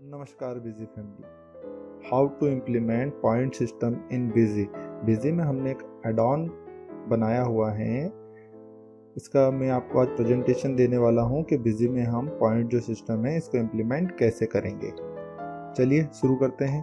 नमस्कार busy family. How to implement point system in busy में हमने एक एड ऑन बनाया हुआ है। इसका मैं आपको आज प्रेजेंटेशन देने वाला हूं कि बिजी में हम पॉइंट जो सिस्टम है इसको इम्प्लीमेंट कैसे करेंगे। चलिए शुरू करते हैं।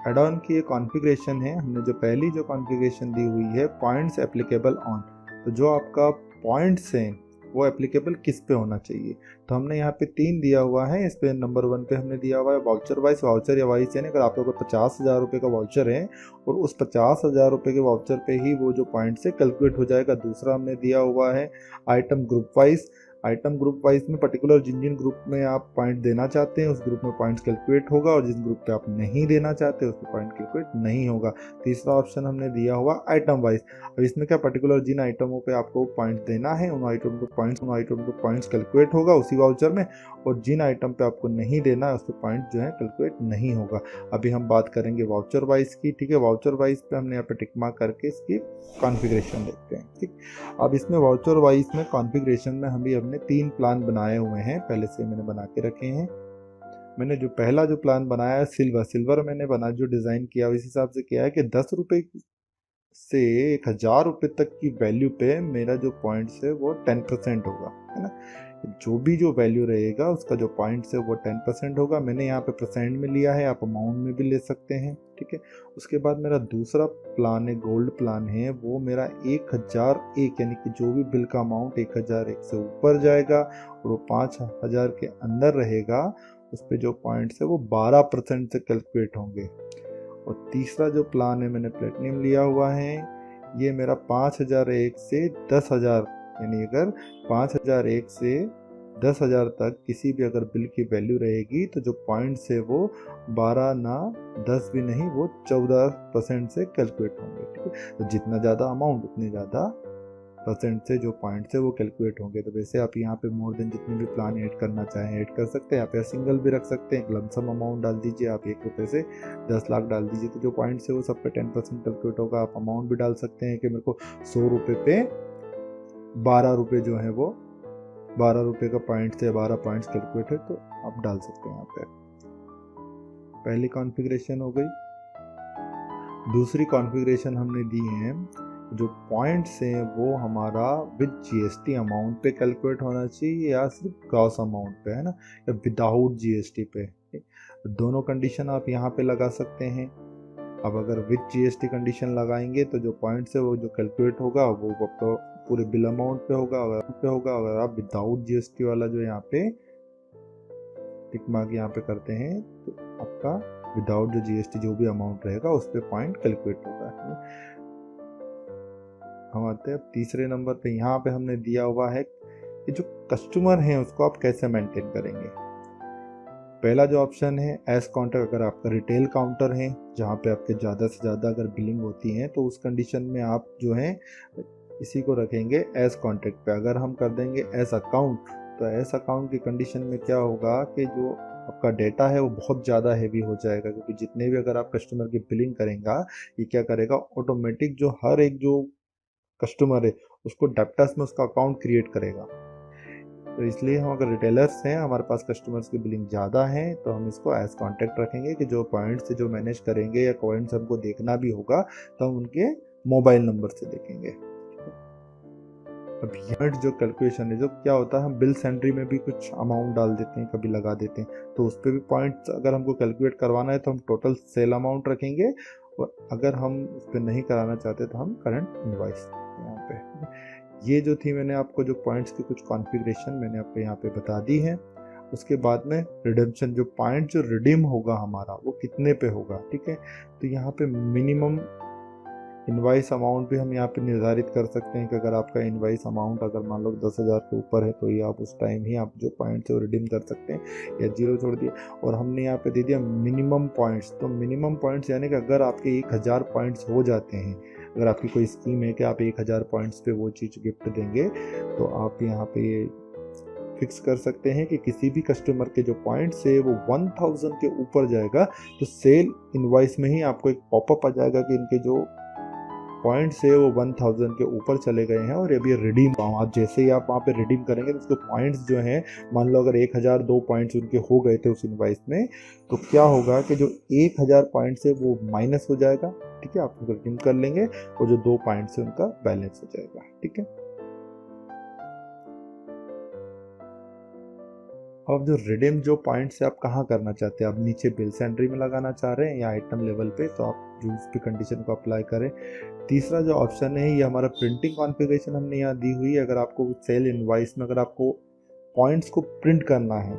एड ऑन की ये कॉन्फ़िगरेशन है। हमने जो पहली कॉन्फ़िगरेशन दी हुई है पॉइंट्स एप्लीकेबल ऑन, तो जो आपका पॉइंट्स हैं वो एप्लीकेबल किस पे होना चाहिए। तो हमने यहाँ पे 3 दिया हुआ है। इस पे नंबर 1 पे हमने दिया हुआ है वाउचर वाइज। वाउचर या वाइज यानी अगर आप लोगों को 50,000 रुपये का वाउचर है और उस 50,000 रुपये के वाउचर पे ही वो जो पॉइंट से कैलकुलेट हो जाएगा। दूसरा हमने दिया हुआ है item group wise. Item group wise में पर्टिकुलर जिन ग्रुप में आप पॉइंट देना चाहते हैं उस ग्रुप में पॉइंट्स कैलकुलेट होगा, और जिस ग्रुप पे आप नहीं देना चाहते उस पर पॉइंट कैलकुलेट नहीं होगा। तीसरा ऑप्शन हमने दिया हुआ आइटम वाइज। अब इसमें क्या पर्टिकुलर जिन आइटमों पे आपको पॉइंट देना है उन आइटम को पॉइंट्स कैलकुलेट होगा उसी वाउचर में, और जिन आइटम पे आपको नहीं देना है उस पर पॉइंट जो है कैलकुलेट नहीं होगा। अभी हम बात करेंगे वाउचर वाइज की। ठीक है, वाउचर वाइज पे हमने यहाँ पे टिक मार्क करके इसकी कॉन्फ़िगरेशन देखते हैं। ठीक, अब इसमें वाउचर वाइज में कॉन्फ़िगरेशन में हम भी हमने 3 प्लान बनाए हुए हैं, पहले से मैंने बना के रखे हैं। मैंने जो पहला प्लान बनाया है सिल्वर मैंने बना जो डिज़ाइन किया इस हिसाब से किया है कि 10 रुपये से 1,000 रुपये तक की वैल्यू पे मेरा जो पॉइंट्स है वो 10% होगा, है ना। जो वैल्यू रहेगा उसका जो पॉइंट्स है वो 10% होगा। मैंने यहाँ पे परसेंट में लिया है, आप अमाउंट में भी ले सकते हैं। ठीक है, उसके बाद मेरा दूसरा प्लान है गोल्ड प्लान है, वो मेरा 1,001 यानी कि जो भी बिल का अमाउंट 1,001 से ऊपर जाएगा और वो 5,000 के अंदर रहेगा उस पर जो पॉइंट्स है वो 12% से कैलकुलेट होंगे। और तीसरा जो प्लान है मैंने प्लेटिनियम लिया हुआ है, ये मेरा 5,001 से 10,000 यानी अगर 5,001 से 10,000 तक किसी भी अगर बिल की वैल्यू रहेगी तो जो पॉइंट्स है वो 12 ना 10 भी नहीं, वो 14% से कैलकुलेट होंगे। ठीक है, तो जितना ज़्यादा अमाउंट उतने ज़्यादा परसेंट से जो पॉइंट्स है वो कैलकुलेट होंगे। तो वैसे आप यहाँ पे मोर देन जितने भी प्लान ऐड करना चाहें ऐड कर सकते हैं। आप सिंगल भी रख सकते हैं, लमसम अमाउंट डाल दीजिए, आप 1 रुपये से 10 लाख डाल दीजिए तो जो पॉइंट्स है वो सब पे 10% कैलकुलेट होगा। आप अमाउंट भी डाल सकते हैं कि मेरे को 100 रुपये पे 12 रुपये जो है वो 12 रुपये का पॉइंट से 12 पॉइंट्स कैलकुलेट है, तो आप डाल सकते हैं यहाँ पे। पहली कॉन्फ़िगरेशन हो गई। दूसरी कॉन्फ़िगरेशन हमने दी है जो पॉइंट्स हैं वो हमारा विद जीएसटी अमाउंट पे कैलकुलेट होना चाहिए या सिर्फ ग्रॉस अमाउंट पे, है ना, या विदाउट जीएसटी पे। दोनों कंडीशन आप यहाँ पे लगा सकते हैं। अब अगर विद जीएसटी कंडीशन लगाएंगे तो जो पॉइंट्स है वो जो कैलकुलेट होगा वो आपको पूरे बिल अमाउंट पे होगा। अगर आप विदाउट जीएसटी वाला जो यहाँ पे टिक मार्क यहाँ पे करते हैं तो आपका विदाउट जो जीएसटी जो भी अमाउंट रहेगा उस पर पॉइंट कैलकुलेट होगा। हम आते हैं अब तीसरे नंबर पे। यहाँ पे हमने दिया हुआ है कि जो कस्टमर हैं उसको आप कैसे मेंटेन करेंगे। पहला जो ऑप्शन है एज काउंटर। अगर आपका रिटेल काउंटर है जहाँ पे आपके ज़्यादा से ज़्यादा अगर बिलिंग होती है तो उस कंडीशन में आप जो है इसी को रखेंगे एज कॉन्टैक्ट पे। अगर हम कर देंगे एज अकाउंट तो एज अकाउंट की कंडीशन में क्या होगा कि जो आपका डेटा है वो बहुत ज़्यादा हैवी हो जाएगा, क्योंकि जितने भी अगर आप कस्टमर की बिलिंग करेंगे ये क्या करेगा ऑटोमेटिक जो हर एक जो कस्टमर है उसको डेप्टर्स में उसका अकाउंट क्रिएट करेगा। तो इसलिए हम अगर रिटेलर्स हैं हमारे पास कस्टमर्स की बिलिंग ज़्यादा है तो हम इसको एज कॉन्टैक्ट रखेंगे कि जो पॉइंट्स से जो मैनेज करेंगे या पॉइंट्स हमको देखना भी होगा तो हम उनके मोबाइल नंबर से देखेंगे। अब यहाँ जो कैलकुलेशन है जो क्या होता है हम बिल सेंट्री में भी कुछ अमाउंट डाल देते हैं, कभी लगा देते हैं, तो उस पर भी पॉइंट्स अगर हमको कैलकुलेट करवाना है तो हम टोटल सेल अमाउंट रखेंगे, और अगर हम उस पर नहीं कराना चाहते तो हम करंट इनवॉइस यहाँ पे। ये जो थी मैंने आपको जो पॉइंट्स की कुछ कॉन्फ़िगरेशन मैंने आपको यहाँ पे बता दी है। उसके बाद में रिडेम्पशन जो पॉइंट जो रिडीम होगा हमारा वो कितने पे होगा। ठीक है, तो यहाँ पे मिनिमम इनवाइस अमाउंट भी हम यहाँ पे निर्धारित कर सकते हैं कि अगर आपका इनवाइस अमाउंट अगर मान लो 10,000 के ऊपर है तो ये आप उस टाइम ही आप जो पॉइंट्स है वो रिडीम कर सकते हैं या जीरो छोड़ दिया। और हमने यहाँ पे दे दिया मिनिमम पॉइंट्स। तो मिनिमम पॉइंट्स यानी कि अगर आपके 1,000 पॉइंट्स हो जाते हैं, अगर आपकी कोई स्कीम है कि आप 1,000 पॉइंट्स पे वो चीज़ गिफ्ट देंगे तो आप यहाँ पे फिक्स कर सकते हैं कि किसी भी कस्टमर के जो पॉइंट्स है वो 1,000 के ऊपर जाएगा तो सेल इनवॉइस में ही आपको एक पॉपअप आ जाएगा कि इनके जो पॉइंट्स है वो 1000 के ऊपर चले गए हैं और अभी रिडीम पाऊँ। आप जैसे ही आप वहाँ पे रिडीम करेंगे तो उसके पॉइंट्स जो हैं, मान लो अगर 1002 पॉइंट्स उनके हो गए थे उस इनवाइस में, तो क्या होगा कि जो 1000 पॉइंट्स है वो माइनस हो जाएगा। ठीक है, आप उनको रिडीम कर लेंगे और जो 2 पॉइंट्स है उनका बैलेंस हो जाएगा। ठीक है, अब जो रिडीम जो पॉइंट्स है आप कहाँ करना चाहते हैं, आप नीचे बिल्स एंट्री में लगाना चाह रहे हैं या आइटम लेवल पे, तो आप जो उस भी कंडीशन को अप्लाई करें। तीसरा जो ऑप्शन है ये हमारा प्रिंटिंग कॉन्फ़िगरेशन हमने यहाँ दी हुई है। अगर आपको सेल इनवाइस में अगर आपको पॉइंट्स को प्रिंट करना है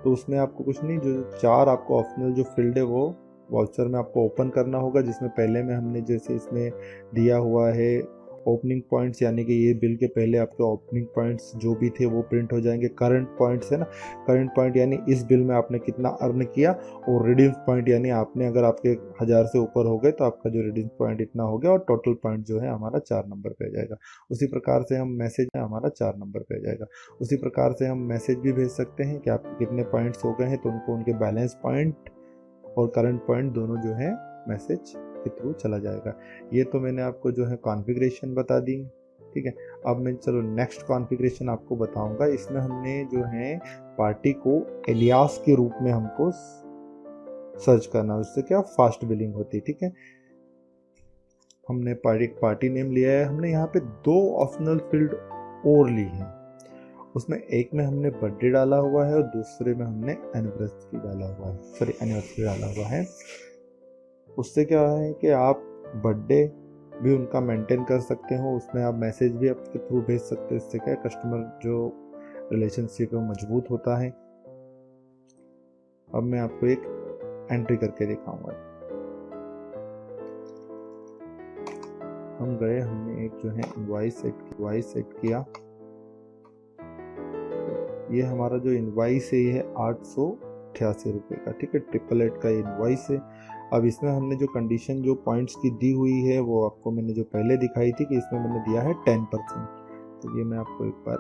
तो उसमें आपको कुछ नहीं, जो 4 आपको ऑप्शनल जो फील्ड है वो वाउचर में आपको ओपन करना होगा, जिसमें पहले में हमने जैसे इसमें दिया हुआ है ओपनिंग पॉइंट्स, यानी कि ये बिल के पहले आपके ओपनिंग पॉइंट्स जो भी थे वो प्रिंट हो जाएंगे। करंट पॉइंट्स है ना, करंट पॉइंट यानी इस बिल में आपने कितना अर्न किया, और रिडीम पॉइंट यानी आपने अगर आपके 1000 से ऊपर हो गए तो आपका जो रिडीम पॉइंट इतना हो गया, और टोटल पॉइंट जो है हमारा 4 नंबर पे आ जाएगा। उसी प्रकार से हम मैसेज हमारा 4 नंबर पे आ जाएगा। उसी प्रकार से हम मैसेज भी भेज सकते हैं कि आपके कितने पॉइंट्स हो गए हैं, तो उनको उनके बैलेंस पॉइंट और करंट पॉइंट दोनों जो है मैसेज के थ्रू चला जाएगा। ये तो मैंने आपको जो है कॉन्फ़िगरेशन बता दी। ठीक है, अब मैं चलो नेक्स्ट कॉन्फ़िगरेशन आपको बताऊंगा। इसमें हमने जो है पार्टी को एलियास के रूप में हमको सर्च करना है, उससे क्या फास्ट बिलिंग होती है। ठीक है, हमने पार्टी नेम लिया है, हमने यहाँ पे 2 ऑप्शनल फील्ड और ली हैं। उसमें एक में हमने बर्थडे डाला हुआ है और दूसरे में हमने एनिवर्सरी डाला हुआ है, एनिवर्सरी डाला हुआ है। उससे क्या है कि आप बर्थडे भी उनका मेंटेन कर सकते हो, उसमें आप मैसेज भी आपके थ्रू भेज सकते हो। इससे क्या कस्टमर जो रिलेशनशिप है वो मजबूत होता है। अब मैं आपको एक एंट्री करके दिखाऊंगा। हम गए, हमने एक जो है इनवॉइस सेट किया। ये हमारा जो इनवॉइस है ये है 888 रुपये का। ठीक है, 888 का इनवॉइस है। अब इसमें हमने जो कंडीशन जो पॉइंट्स की दी हुई है वो आपको मैंने जो पहले दिखाई थी कि इसमें मैंने दिया है 10%। तो ये मैं आपको एक बार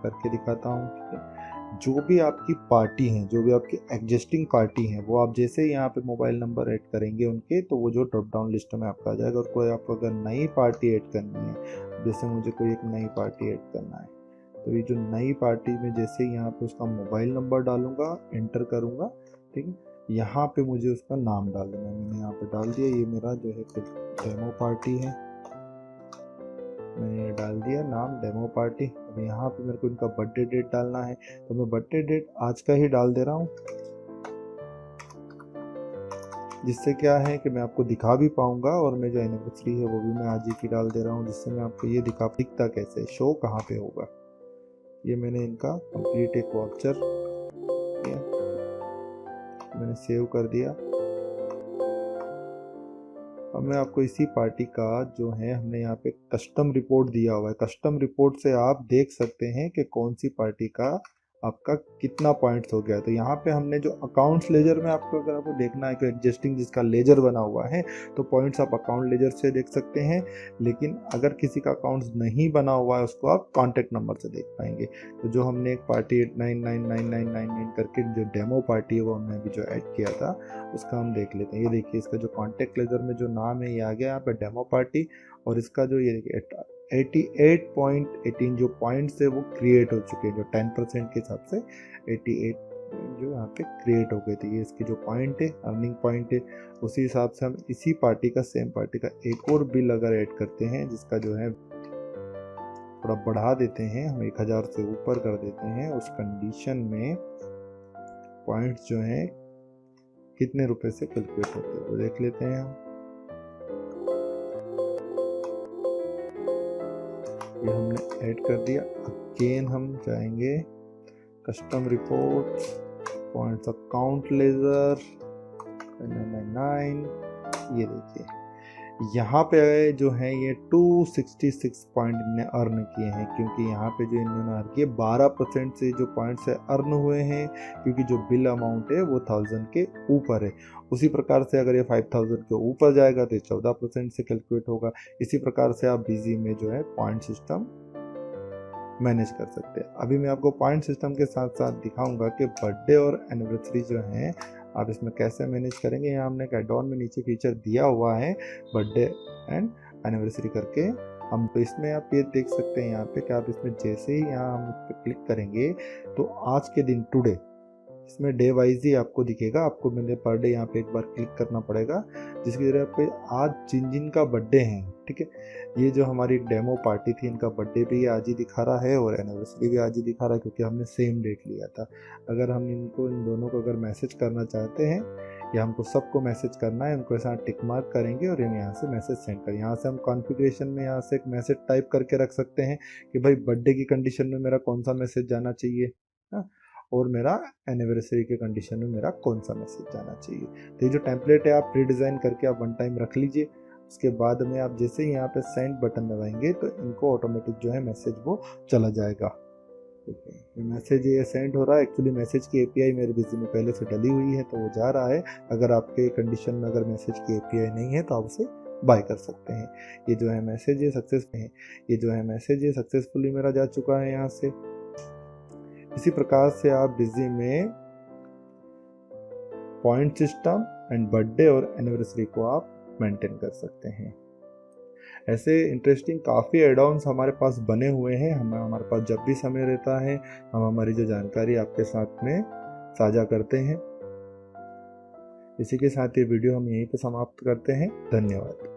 करके दिखाता हूँ। ठीक है, जो भी आपकी पार्टी है, जो भी आपकी एग्जिस्टिंग पार्टी है, वो आप जैसे ही यहाँ पे मोबाइल नंबर ऐड करेंगे उनके, तो वो जो ड्रॉप डाउन लिस्ट में आपका आ जाएगा। और कोई आपको अगर नई पार्टी ऐड करनी है, जैसे मुझे कोई एक नई पार्टी ऐड करना है, तो ये जो नई पार्टी में जैसे यहाँ पे उसका मोबाइल नंबर डालूंगा, एंटर करूँगा। ठीक है, यहाँ पे मुझे उसका नाम डाल देना है। मैंने यहाँ पे डाल दिया, ये मेरा जो है डेमो पार्टी है, मैंने डाल दिया नाम डेमो पार्टी। अब यहाँ पे मेरे को इनका बर्थडे डेट डालना है, तो मैं बर्थडे डेट आज का ही डाल दे रहा हूँ, जिससे क्या है कि मैं आपको दिखा भी पाऊंगा, और मैं जो एनिवर्सरी है वो भी मैं आज ही की डाल दे रहा हूँ, जिससे मैं आपको ये दिखता कैसे शो कहाँ पे होगा। ये मैंने इनका कंप्लीट एक वाउचर किया, मैंने सेव कर दिया। अब मैं आपको इसी पार्टी का जो है हमने यहाँ पे कस्टम रिपोर्ट दिया हुआ है, कस्टम रिपोर्ट से आप देख सकते हैं कि कौन सी पार्टी का आपका कितना पॉइंट्स हो गया। तो यहाँ पे हमने जो अकाउंट्स लेजर में आपको अगर आपको देखना है कि एग्जिस्टिंग जिसका लेजर बना हुआ है, तो पॉइंट्स आप अकाउंट लेजर से देख सकते हैं। लेकिन अगर किसी का अकाउंट्स नहीं बना हुआ है उसको आप कॉन्टैक्ट नंबर से देख पाएंगे। तो जो हमने एक पार्टी 899999 करके जो डेमो पार्टी है वो हमने अभी जो ऐड किया था उसका हम देख लेते हैं। ये देखिए, इसका जो कॉन्टैक्ट लेजर में जो नाम है ये आ गया यहाँ पे डेमो पार्टी, और इसका जो ये देखिए 88.18 जो पॉइंट्स है वो क्रिएट हो चुके हैं, जो 10% के हिसाब से 88 जो यहाँ पे क्रिएट हो गए थे। ये इसके जो पॉइंट है, अर्निंग पॉइंट है, उसी हिसाब से हम इसी पार्टी का सेम पार्टी का एक और बिल अगर ऐड करते हैं, जिसका जो है थोड़ा बढ़ा देते हैं, हम 1000 से ऊपर कर देते हैं, उस कंडीशन में पॉइंट्स जो है कितने रुपए से कैलकुलेट होते हैं वो देख लेते हैं हम। ये हमने ऐड कर दिया। अगेन हम जाएंगे custom report, points account laser 999, ये देखिए यहाँ पे जो है ये 266 पॉइंट इनने अर्न किए हैं, क्योंकि यहाँ पे जो इन्होंने अर्न किए 12% से जो पॉइंट्स है अर्न हुए हैं, क्योंकि जो बिल अमाउंट है वो 1000 के ऊपर है। उसी प्रकार से अगर ये 5000 के ऊपर जाएगा तो 14% से कैलकुलेट होगा। इसी प्रकार से आप बिजी में जो है पॉइंट सिस्टम मैनेज कर सकते हैं। अभी मैं आपको पॉइंट सिस्टम के साथ साथ दिखाऊंगा कि बर्थडे और एनिवर्सरी जो है आप इसमें कैसे मैनेज करेंगे। यहाँ हमने एक एड ऑन में नीचे फीचर दिया हुआ है बर्थडे एंड एनिवर्सरी करके हम, तो इसमें आप ये देख सकते हैं यहाँ पे कि आप इसमें जैसे ही यहाँ हम इस पर क्लिक करेंगे तो आज के दिन टुडे इसमें डे वाइज ही आपको दिखेगा। आपको मैंने पर डे यहाँ पे एक बार क्लिक करना पड़ेगा, जिसकी वजह पे आज जिन जिन का बर्थडे है, ठीक है, ये जो हमारी डेमो पार्टी थी इनका बर्थडे भी आज ही दिखा रहा है और एनिवर्सरी भी आज ही दिखा रहा है, क्योंकि हमने सेम डेट लिया था। अगर हम इनको इन दोनों को अगर मैसेज करना चाहते हैं या हमको सबको मैसेज करना है, उनको ऐसा टिक मार्क करेंगे और हम यहाँ से मैसेज सेंड करें। यहाँ से हम कॉन्फ़िगरेशन में यहाँ से एक मैसेज टाइप करके रख सकते हैं कि भाई बर्थडे की कंडीशन में मेरा कौन सा मैसेज जाना चाहिए, हाँ, और मेरा एनिवर्सरी के कंडीशन में मेरा कौन सा मैसेज जाना चाहिए। तो ये जो टेम्पलेट है आप प्री डिज़ाइन करके आप वन टाइम रख लीजिए। उसके बाद में आप जैसे ही यहाँ पे सेंड बटन दबाएंगे तो इनको ऑटोमेटिक जो है मैसेज वो चला जाएगा। ये मैसेज ये सेंड हो रहा है, एक्चुअली मैसेज की एपीआई मेरे बिजी में पहले से डली हुई है तो वो जा रहा है। अगर आपके कंडीशन में अगर मैसेज की एपीआई नहीं है तो आप उसे बाय कर सकते हैं। ये जो है मैसेज ये सक्सेसफुली मेरा जा चुका है यहाँ से। इसी प्रकार से आप बिजी में पॉइंट सिस्टम एंड बर्थडे और एनिवर्सरी को आप मेंटेन कर सकते हैं। ऐसे इंटरेस्टिंग काफ़ी एड ऑन्स हमारे पास बने हुए हैं। हमारे पास जब भी समय रहता है हम हमारी जो जानकारी आपके साथ में साझा करते हैं। इसी के साथ ये वीडियो हम यहीं पे समाप्त करते हैं। धन्यवाद।